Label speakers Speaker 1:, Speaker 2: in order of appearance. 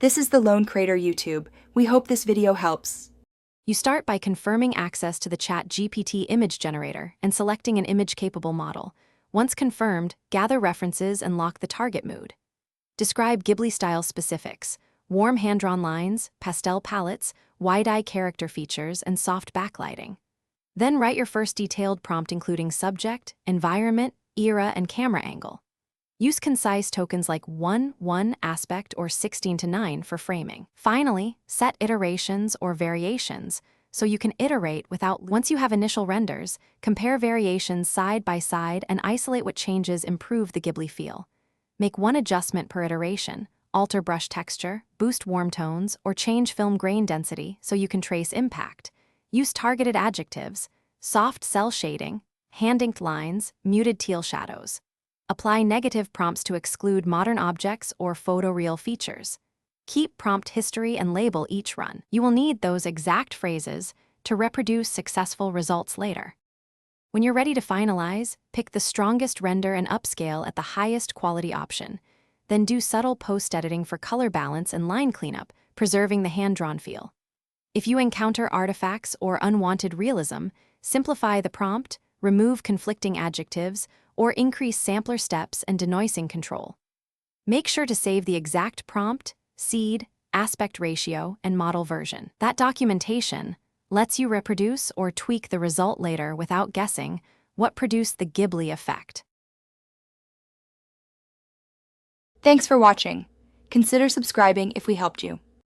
Speaker 1: This is the Lone Creator YouTube. We hope this video helps.
Speaker 2: You start by confirming access to the Chatgpt image generator and selecting an image-capable model. Once confirmed, gather references and lock the target mood. Describe Ghibli-style specifics: warm hand-drawn lines, pastel palettes, wide-eye character features, and soft backlighting. Then write your first detailed prompt including subject, environment, era, and camera angle. Use concise tokens like 1:1 aspect or 16:9 for framing. Finally, set iterations or variations so you can iterate without. Once you have initial renders, compare variations side by side and isolate what changes improve the Ghibli feel. Make one adjustment per iteration: alter brush texture, boost warm tones, or change film grain density so you can trace impact. Use targeted adjectives: soft cell shading, hand-inked lines, muted teal shadows. Apply negative prompts to exclude modern objects or photoreal features. Keep prompt history and label each run. You will need those exact phrases to reproduce successful results later. When you're ready to finalize, pick the strongest render and upscale at the highest quality option. Then do subtle post-editing for color balance and line cleanup, preserving the hand-drawn feel. If you encounter artifacts or unwanted realism, simplify the prompt, remove conflicting adjectives, or increase sampler steps and denoising control. Make sure to save the exact prompt, seed, aspect ratio, and model version. That documentation lets you reproduce or tweak the result later without guessing what produced the Ghibli effect.
Speaker 1: Thanks for watching. Consider subscribing if we helped you.